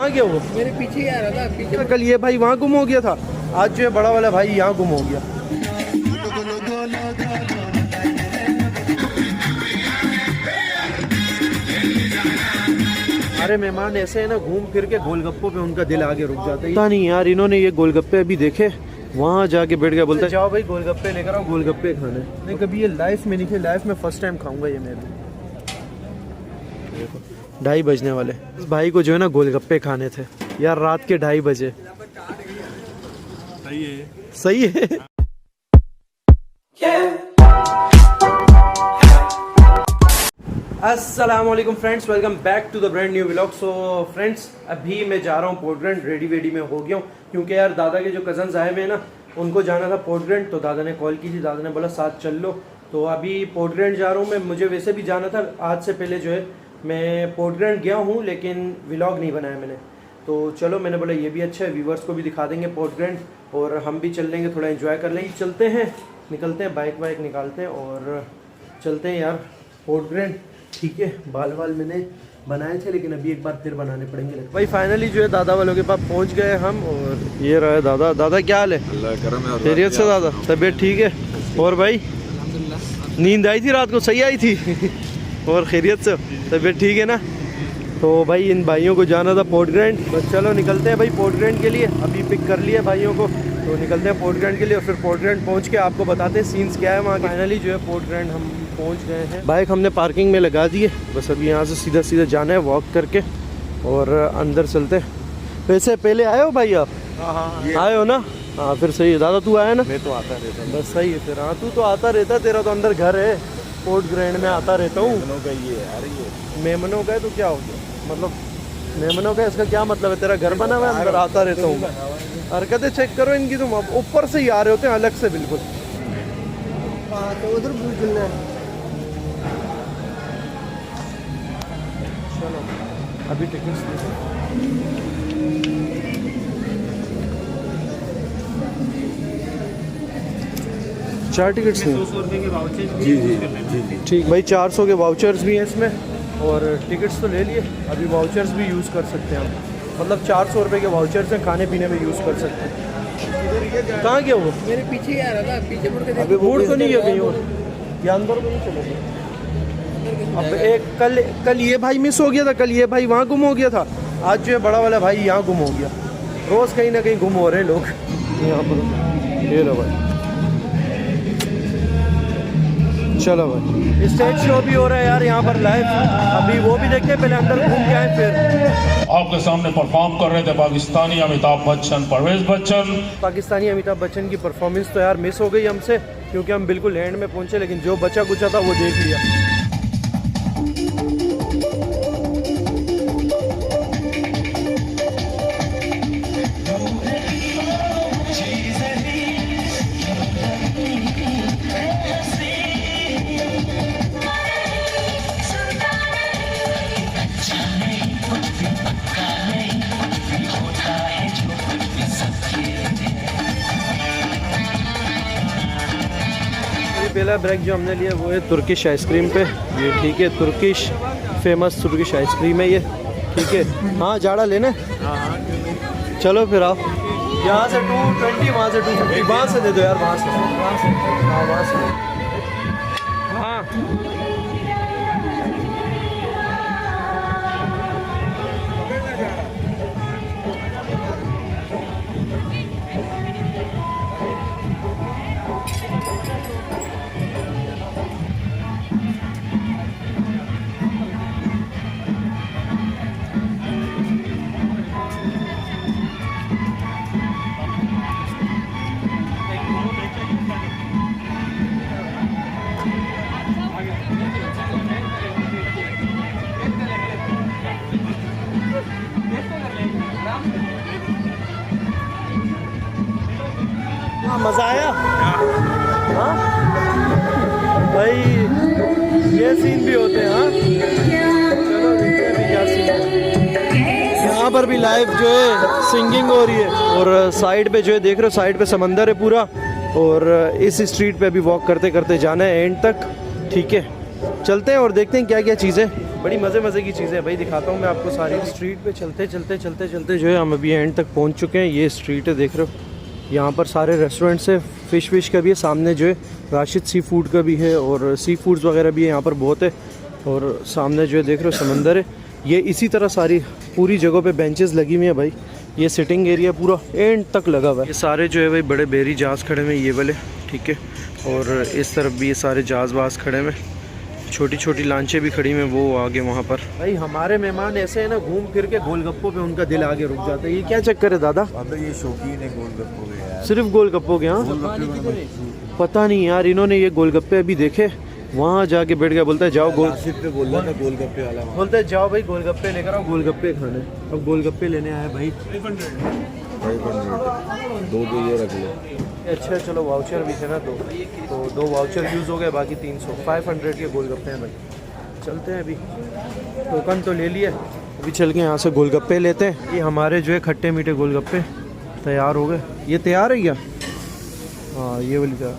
कहाँ गया वो? मेरे पीछे ही आ रहा था पीछे। कल ये भाई वहाँ गुम हो गया था, आज जो है बड़ा वाला भाई यहाँ गुम हो गया। अरे मेहमान ऐसे है ना, घूम फिर के गोलगप्पों पे उनका दिल आगे रुक जाता है। पता नहीं यार, इन्होंने ये गोलगप्पे अभी देखे, वहाँ जाके बैठ गया, बोलते जाओ भाई गोलगप्पे लेकर आओ, गोलगप्पे खाने। नहीं कभी ये लाइफ में नहीं थे, लाइफ में फर्स्ट टाइम खाऊंगा ये मैं। देखो 2:30 बजने वाले, इस भाई को जो है ना गोलगप्पे खाने थे यार, रात के 2:30 बजे। सही है, सही है। अस्सलाम वालेकुम friends, welcome back to the brand new vlog. So friends, अभी मैं जा रहा हूँ पोर्टग्रैंड, रेडी वेडी में हो गया हूँ, क्योंकि यार दादा के जो कज़न्स आए हुए हैं ना, उनको जाना था पोर्टग्रैंड, तो दादा ने कॉल की थी, दादा ने बोला साथ चल लो। तो अभी पोर्टग्रैंड जा रहा हूँ मैं। मुझे वैसे भी जाना था, आज से पहले जो है मैं पोर्टग्रैंड गया हूँ, लेकिन व्लॉग नहीं बनाया मैंने। तो चलो मैंने बोला ये भी अच्छा है, व्यूवर्स को भी दिखा देंगे पोर्टग्रैंड, और हम भी चल लेंगे, थोड़ा एंजॉय कर लेंगे। चलते हैं, निकलते हैं, बाइक वाइक निकालते हैं और चलते हैं यार पोर्टग्रैंड। ठीक है, बाल मैंने बनाए थे, लेकिन अभी एक बार फिर बनाने पड़ेंगे भाई। फाइनली जो है दादा वालों के पास पहुंच गए हम, और ये रहा है दादा। दादा क्या हाल है? अल्लाह करम है। खैरियत से दादा? तबीयत ठीक है? और भाई नींद आई थी रात को? सही आई थी? और खैरियत से? तबीयत ठीक है ना? तो भाई इन भाइयों को जाना था पोर्टग्रैंड, बस चलो निकलते हैं भाई पोर्टग्रैंड के लिए। अभी पिक कर लिया भाइयों को, तो निकलते हैं पोर्टग्रैंड के लिए, और फिर पोर्टग्रैंड पहुंच के आपको बताते हैं सीन्स क्या है वहाँ। फाइनली जो है पोर्टग्रैंड हम पहुंच गए हैं। बाइक हमने पार्किंग में लगा दी है, बस अभी यहाँ से सीधा सीधा जाना है वॉक करके, और अंदर चलते हैं। वैसे पहले आए हो भाई आप? हाँ आए हो ना? हाँ फिर सही है। दादा तू आया ना? मैं तो आता रहता हूँ। बस सही है फिर। हाँ तू तो आता रहता, तेरा तो अंदर घर है, पोर्टग्रैंड में आता रहता हूँ। मेमनों का है तो क्या हो गया, मतलब मेमनों का इसका क्या मतलब है? तेरा घर बना हुआ है, अंदर आता रहता हूँ। हरकतें चेक करो इनकी, तुम ऊपर से ही आ रहे होते हैं अलग से बिल्कुल। तो उधर चलो अभी टिकट्स चार टिकट्स हैं। 100 रुपये के वाउचर जी ठीक भाई, 400 के वाउचर्स भी हैं इसमें, और टिकट्स तो ले लिए। अभी वाउचर्स भी यूज़ कर सकते हैं हम, मतलब 400 रुपये के वाउचर्स हैं, खाने पीने में यूज़ कर सकते हैं। कहाँ गया वो? मेरे पीछे ही आ रहा था, पीछे मुड़ के। अभी मुड़ तो नहीं गया कहीं और, या अंदर तो नहीं चले गए? अब एक कल ये भाई मिस हो गया था, कल ये भाई वहाँ गुम हो गया था, आज जो है बड़ा वाला भाई यहाँ गुम हो गया। रोज़ कहीं ना कहीं गुम हो रहे हैं लोग यहाँ पर। ये लो भाई, चलो भाई स्टेज शो भी हो रहा है यार यहाँ पर लाइव, अभी वो भी देखते हैं, पहले अंदर घूम के आए फिर। आपके सामने परफॉर्म कर रहे थे पाकिस्तानी अमिताभ बच्चन, परवेज बच्चन। पाकिस्तानी अमिताभ बच्चन की परफॉर्मेंस तो यार मिस हो गई हमसे, क्योंकि हम बिल्कुल एंड में पहुंचे, लेकिन जो बचा कुचा था वो देख लिया। पहला ब्रेक जो हमने लिया वो है तुर्किश आइसक्रीम पे। ये ठीक है, तुर्किश फेमस तुर्किश आइसक्रीम है ये, ठीक है। हाँ जाड़ा लेना है? हाँ चलो फिर आओ। यहाँ से 220, वहाँ से 250, वहाँ से दे दो यार, वहाँ से। हाँ वहाँ से। हाँ मज़ा आया? हाँ भाई ये सीन भी होते हैं। हाँ चलो देखते हैं क्या सीन है। यहाँ पर भी लाइव जो है सिंगिंग हो रही है, और साइड पे जो है देख रहे हो, साइड पे समंदर है पूरा, और इस स्ट्रीट पे अभी वॉक करते करते जाना है एंड तक, ठीक है। चलते हैं और देखते हैं क्या क्या चीज़ें, बड़ी मज़े की चीज़ें हैं भाई, दिखाता हूँ मैं आपको सारी। स्ट्रीट पे चलते जो है हम अभी एंड तक पहुँच चुके हैं। ये स्ट्रीट है, देख रहे हो, यहाँ पर सारे रेस्टोरेंट्स है, फ़िश का भी है, सामने जो है राशिद सी फूड का भी है और सी फूड्स वगैरह भी है यहाँ पर बहुत है। और सामने जो है देख रहे हो समंदर है। ये इसी तरह सारी पूरी जगहों पे बेंचेस लगी हुई हैं भाई। ये सिटिंग एरिया पूरा एंड तक लगा हुआ है। ये सारे जो है भाई बड़े बेरी जहाज़ खड़े हुए हैं, ये वाले, ठीक है। और इस तरफ भी ये सारे जहाज़ वाज खड़े हुए हैं, छोटी छोटी लांचें भी खड़ी हुई हैं वो आगे वहाँ पर। भाई हमारे मेहमान ऐसे हैं ना, घूम फिर के गोलगप्पों पे उनका दिल आगे रुक जाता है। ये क्या चक्कर है दादा? अब ये शौकीन है गोलगप्पों के यार, सिर्फ गोलगप्पों के? हाँ, पता नहीं यार, इन्होंने ये गोलगप्पे अभी देखे, वहाँ जाके बैठ गया, बोलता है जाओ पे बोल रहा था गोलगप्पे वाला, बोलते हैं जाओ भाई गोलगप्पे लेकर आओ, गोलगप्पे खाने। अब गोलगप्पे लेने आए भाई। 500 दो ये रख लो। अच्छा चलो, वाउचर भी थे ना तो दो वाउचर यूज़ हो गए, बाकी 300, 500 के गोलगप्पे हैं भाई। चलते हैं अभी, टोकन तो ले लिए, अभी चल के यहाँ से गोलगप्पे लेते हैं। ये हमारे जो है खट्टे मीठे गोलगप्पे तैयार हो गए। ये तैयार है क्या? हाँ ये वाली तैयार।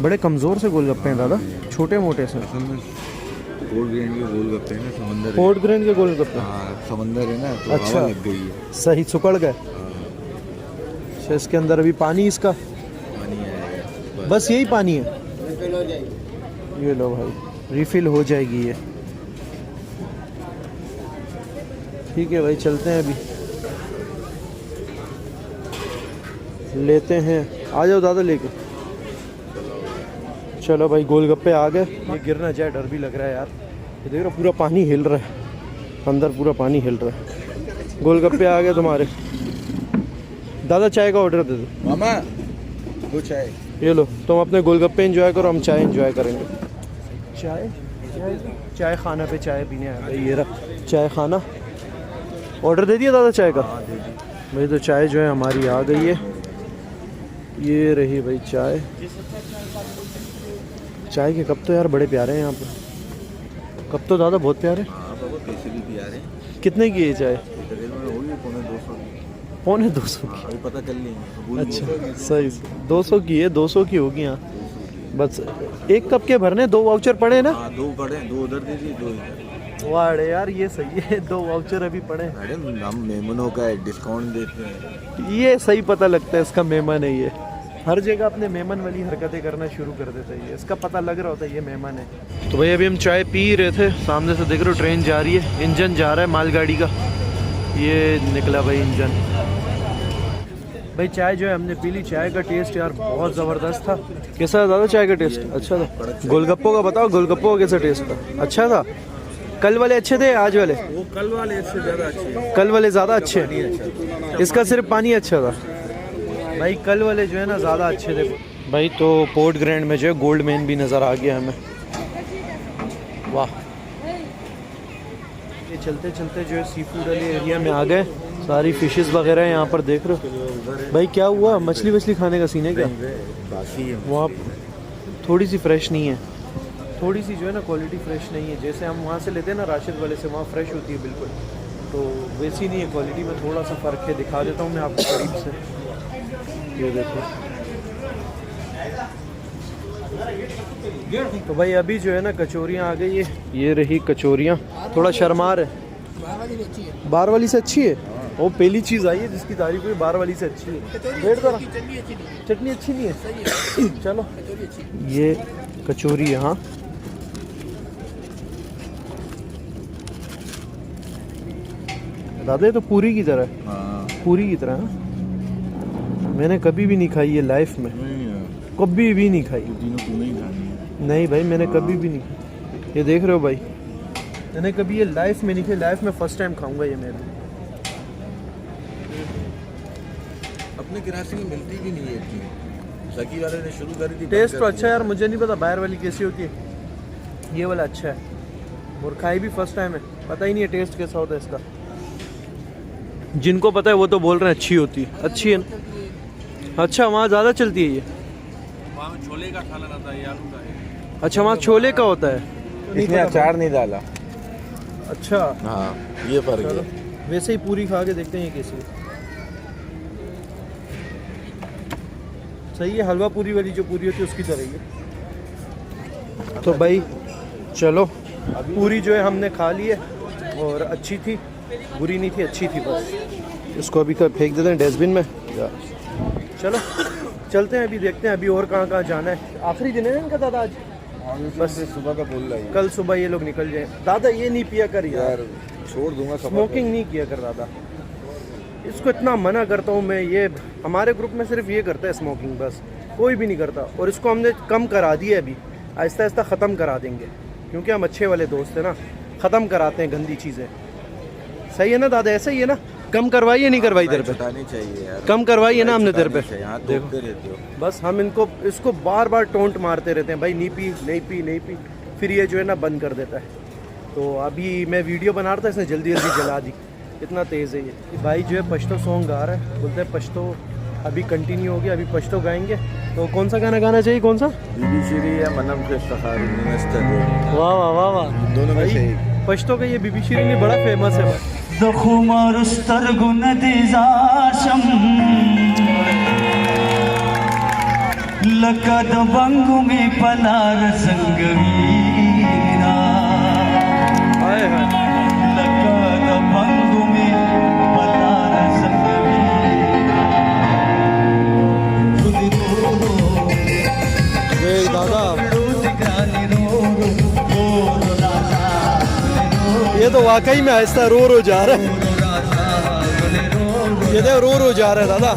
बड़े कमज़ोर से गोलगप्पे हैं दादा, छोटे मोटे से। फोर्ट ग्रेन के गोलगप्पे हैं ना, समंदर फोर्ट ग्रेन के गोलगप्पे? हाँ समंदर है ना, तो अच्छा, हवा लग गई है, सही सुकड़ गए। अच्छा, इसके अंदर अभी पानी, इसका पानी आएगा बस यही पानी है। ये लो भाई, रिफ़िल हो जाएगी ये। ठीक है भाई, चलते हैं अभी, लेते हैं। आ जाओ दादा लेके। चलो भाई गोलगप्पे आ गए। ये गिर ना जाए, डर भी लग रहा है यार। ये देख रहा पूरा पानी हिल रहा है, अंदर पूरा पानी हिल रहा है। गोलगप्पे आ गए तुम्हारे। दादा चाय का ऑर्डर दे दो। मामा दो चाय। ये लो, तुम अपने गोलगप्पे एंजॉय करो, हम चाय एंजॉय करेंगे। चाय खाना पे चाय पीने आया भाई। ये रहा चाय खाना, ऑर्डर दे दिया दादा चाय का? भाई तो चाय जो है हमारी आ गई है। ये रही भाई चाय। चाय के कप तो यार बड़े प्यारे हैं यहाँ पर, कप तो दादा बहुत प्यारे। पैसे भी प्यारे हैं। कितने की है चाय? होगी पौने 200 की? अभी पता चल नहीं। अच्छा सही, 200 की है, 200 की होगी यहाँ। बस एक कप के भरने, 2 वाउचर पड़े ना? हाँ 2 पड़े, 2 उधर दे दिए, 2 इधर। वाह अरे यार ये सही है, 2 वाउचर अभी पड़े। अरे हम मेहमानों का डिस्काउंट देते हैं, ये सही पता लगता है इसका मेहमान है। ये हर जगह अपने मेहमान वाली हरकतें करना शुरू कर देता है, ये इसका पता लग रहा होता है ये मेहमान है। तो भाई अभी हम चाय पी रहे थे, सामने से देख रहे हो ट्रेन जा रही है, इंजन जा रहा है मालगाड़ी का। ये निकला भाई इंजन। भाई चाय जो है हमने पी ली। चाय का टेस्ट यार बहुत ज़बरदस्त था। कैसा था दादा चाय का टेस्ट? अच्छा था। गोलगप्पों का बताओ, गोलगप्पों का कैसा टेस्ट था? अच्छा था। कल वाले अच्छे थे, आज वाले? वो कल वाले इससे ज़्यादा अच्छे। कल वाले ज़्यादा अच्छे? इसका सिर्फ पानी अच्छा था भाई, कल वाले जो है ना ज़्यादा अच्छे थे भाई। तो पोर्ट ग्रैंड में जो है गोल्ड मैन भी नज़र आ गया हमें। वाह, ये चलते चलते जो है सी फूड वाले एरिया में आ गए। सारी फिशेस वगैरह यहाँ पर देख रहे हो भाई। क्या हुआ, मछली वछली खाने का सीन है क्या? बाकी है वहाँ थोड़ी सी फ्रेश नहीं है, थोड़ी सी जो है ना क्वालिटी फ्रेश नहीं है। जैसे हम वहाँ से लेते हैं ना राशिद वाले से, वहाँ फ्रेश होती है बिल्कुल, तो वैसी नहीं है क्वालिटी में, थोड़ा सा फ़र्क है। दिखा देता हूँ मैं आपको करीब से, ये देखो। तो भाई अभी जो है ना कचौरियाँ आ गई है, ये रही कचौरियाँ। थोड़ा शर्मा है, बार वाली से अच्छी है। वो पहली चीज़ आई है जिसकी तारीफ हुई, बार वाली से अच्छी है। वेट करो, चटनी अच्छी नहीं है। चलो ये कचौरी यहाँ, दादा ये तो पूरी की तरह है। हाँ पूरी की तरह है। मैंने कभी भी नहीं खाई ये लाइफ में, कभी भी नहीं खाई। तीनों को नहीं खानी है। नहीं भाई मैंने कभी भी नहीं खाई। ये देख रहे हो भाई, मैंने कभी ये लाइफ में नहीं खाई, लाइफ में फर्स्ट टाइम खाऊंगा ये मेरे। अपने कराची में मिलती भी नहीं है इतनी। सकी वाले ने शुरू कर दी। टेस्ट तो अच्छा है यार, मुझे नहीं पता बाहर वाली कैसी होती है, ये वाला अच्छा है। और खाई भी फर्स्ट टाइम है, पता ही नहीं है टेस्ट कैसा होता है इसका। जिनको पता है वो तो बोल रहे हैं अच्छी होती है। अच्छी है ना? अच्छा वहाँ ज़्यादा चलती है ये? वहाँ छोले का खाना रहता है, ये आलू का है। अच्छा वहाँ छोले का होता है, इसमें अचार नहीं डाला। अच्छा हाँ ये फर्क चलो है। वैसे ही पूरी खा के देखते हैं ये कैसी है। सही है, हलवा पूरी वाली जो पूरी होती है उसकी तरह ही है। तो भाई चलो पूरी जो है हमने खा ली है और अच्छी थी, बुरी नहीं थी, अच्छी थी बस। इसको अभी फेंक देते हैं डस्टबिन में। चलो चलते हैं, अभी देखते हैं अभी और कहाँ जाना है। आखिरी दिन है इनका दादा आज, बस सुबह का बोल रहा है, कल सुबह ये लोग निकल जाए। दादा ये नहीं पिया कर यार, छोड़ दूंगा, स्मोकिंग नहीं किया कर दादा। इसको इतना मना करता हूँ मैं, ये हमारे ग्रुप में सिर्फ ये करता है स्मोकिंग, बस कोई भी नहीं करता। और इसको हमने कम करा दिया है, अभी आहिस्ता आहिस्ता ख़त्म करा देंगे, क्योंकि हम अच्छे वाले दोस्त हैं ना, ख़त्म कराते हैं गंदी चीज़ें। सही है ना दादा, ऐसा ही है ना? कम करवाइए नहीं करवाई तेरे पे? बतानी चाहिए यार, कम करवाइए ना हमने तेरे पे। देखते रहते हो बस हम इसको बार बार टोंट मारते रहते हैं, भाई नहीं पी नहीं पी नहीं पी, फिर ये जो है ना बंद कर देता है। तो अभी मैं वीडियो बना रहा था, इसने जल्दी जल्दी जला दी, इतना तेज़ है ये। भाई जो है पश्तो सॉन्ग गा रहा है, बोलते हैं पश्तो अभी कंटिन्यू हो गया, अभी पश्तो गाएंगे। तो कौन सा गाना गाना चाहिए, कौन सा? बीबी शीरी या मनम के सखारी निमस्ते। वाह वाह वाह वाह, दोनों में से पश्तो का ये बीबी शिरीन बड़ा फेमस है भाई। लकद बंगु में पलार संगवीरा, हाय हाय, लकद बंगु में पलार संगवीरा। ये दादा ये तो वाकई में आहिस्ता रो जा रहा है, ये तो रो जा रहा है दादा।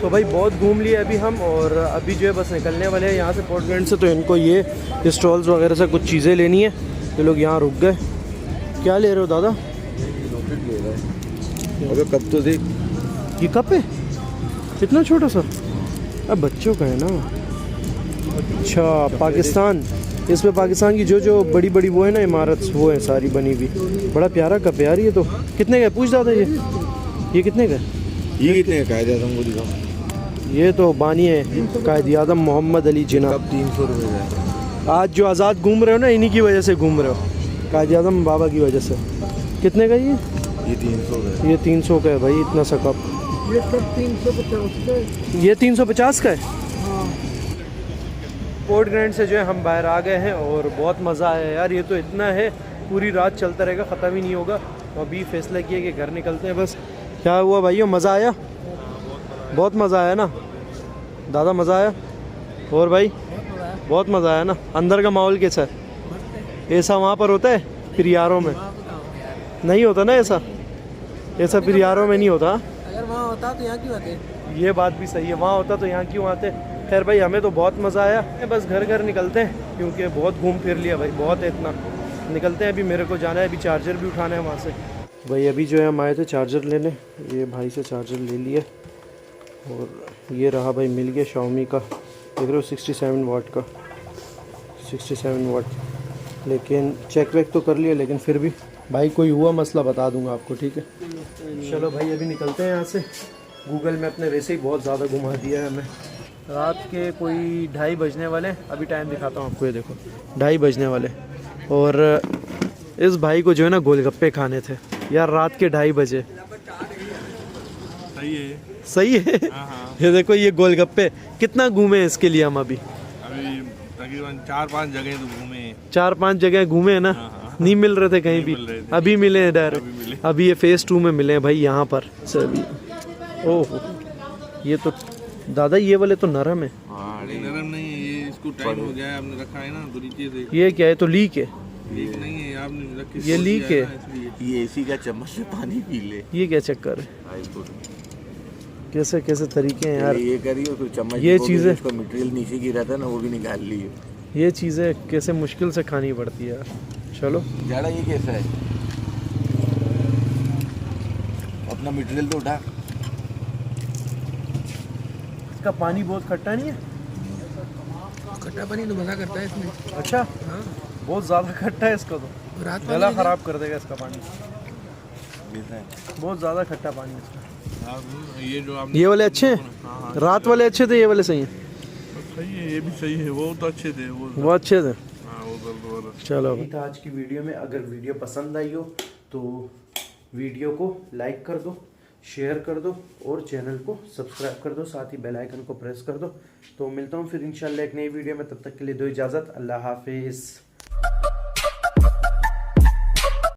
तो भाई बहुत घूम लिए अभी हम, और अभी जो है बस निकलने वाले हैं यहाँ से पोर्ट ग्रांड से। तो इनको ये स्टॉल्स वगैरह से कुछ चीज़ें लेनी है, ये लोग यहाँ रुक गए। क्या ले रहे हो दादा? रॉकेट ले रहा है। अबे कब तो देख, ये कप है कितना छोटा सा, अब बच्चों का है ना। अच्छा पाकिस्तान, इस पे पाकिस्तान की जो बड़ी बड़ी वो है ना इमारत, वो है सारी बनी हुई। बड़ा प्यारा कप है यार ये तो। कितने का है पूछ दादा? ये कितने का है? ये कितने का कायदे आजम को दिखाओ। ये तो बानी है कायदे आज़म मोहम्मद अली जिन्ना। कब 300 रुपये का। आज जो आज़ाद घूम रहे हो ना, इन्हीं की वजह से घूम रहे हो, कायदे आज़म बाबा की वजह से। कितने का ये? 300 का। ये 300 का है भाई, इतना सा कप। ये सब 350 का है। ये 350 का है। हाँ। पोर्ट ग्रांड से जो है हम बाहर आ गए हैं और बहुत मज़ा आया यार। ये तो इतना है, पूरी रात चलता रहेगा, ख़त्म ही नहीं होगा। तो अभी फैसला किया कि घर निकलते हैं बस। क्या हुआ भाइयों, मज़ा आया? बहुत मज़ा आया ना दादा? मज़ा आया? और भाई बहुत मज़ा आया ना? अंदर का माहौल कैसा है? ऐसा वहाँ पर होता है फिर यारों में? नहीं होता ना ऐसा फिर यारों में नहीं होता। अगर वहाँ होता तो यहाँ क्यों आते? ये बात भी सही है, वहाँ होता तो यहाँ क्यों आते। खैर भाई हमें तो बहुत मज़ा आया, बस घर निकलते हैं क्योंकि बहुत घूम फिर लिया भाई, बहुत है इतना। निकलते हैं, अभी मेरे को जाना है, अभी चार्जर भी उठाना है वहाँ से। भाई अभी जो है हम आए थे चार्जर लेने, ये भाई से चार्जर ले लिया और ये रहा भाई, मिल गया Xiaomi का, देख रहे हो 67 वाट का, 67 वाट। लेकिन चेक वेक तो कर लिया, लेकिन फिर भी भाई कोई हुआ मसला बता दूंगा आपको, ठीक है? चलो भाई अभी निकलते हैं यहाँ से। गूगल मैप ने वैसे ही बहुत ज़्यादा घुमा दिया है हमें। रात के कोई 2:30 बजने वाले, अभी टाइम दिखाता हूँ आपको, ये देखो 2:30 बजने वाले। और इस भाई को जो है ना गोलगप्पे खाने थे, यार रात के 2:30 बजे सही है। सही है। हाँ हाँ, ये देखो ये गोलगप्पे कितना घूमे हैं इसके लिए हम अभी अभी तकरीबन 4-5 जगह तो घूमे हैं। 4-5 जगह घूमे हैं ना। हाँ। नहीं मिल रहे थे कहीं नहीं भी, मिल रहे थे। अभी मिले हैं अभी डायरेक्ट। मिले। अभी ये फेज 2 में मिले हैं भाई यहाँ पर सभी। ओह ये तो दादा ये वाले तो नरम है। हाँ नहीं नरम नहीं है ये, इसको टाइम हो गया है, आपने रखा है ना तो नीचे से ये क्या है, तो लीक है। लीक नहीं है, आपने रख के ये छोड़ लीक दिया है। ना, इसलिए। ये एसी का चम्मच से पानी पी ले। ये क्या चक्कर है, कैसे कैसे तरीके हैं यार। ये करिए फिर चम्मच ये भिगो के चीज़ें- उसका मटेरियल नीचे गिरा था ना वो भी निकाल लिए। ये चीज़ें कैसे मुश्किल से खानी पड़ती है यार। चलो जाड़ा ये कैसा है, अपना मटेरियल तो उठा। इसका पानी बहुत खट्टा नहीं है। खट्टा पानी तो मजा करता है इसमें। अच्छा हाँ बहुत ज़्यादा खट्टा है इसका, तो रात गला ख़राब कर देगा इसका पानी। जैसा है। बहुत ज़्यादा खट्टा पानी है इसका। आप ये जो आपने ये वाले अच्छे हैं, हाँ, रात वाले अच्छे थे, ये वाले सही हैं। सही है, ये भी सही है, वो तो अच्छे थे वो अच्छे थे। हाँ, वो तो चलो था आज की वीडियो में। अगर वीडियो पसंद आई हो तो वीडियो को लाइक कर दो, शेयर कर दो और चैनल को सब्सक्राइब कर दो, साथ ही बेल आइकन को प्रेस कर दो। तो मिलता हूँ फिर इंशाल्लाह एक नई वीडियो में, तब तक के लिए दो इजाज़त। अल्लाह हाफिज़।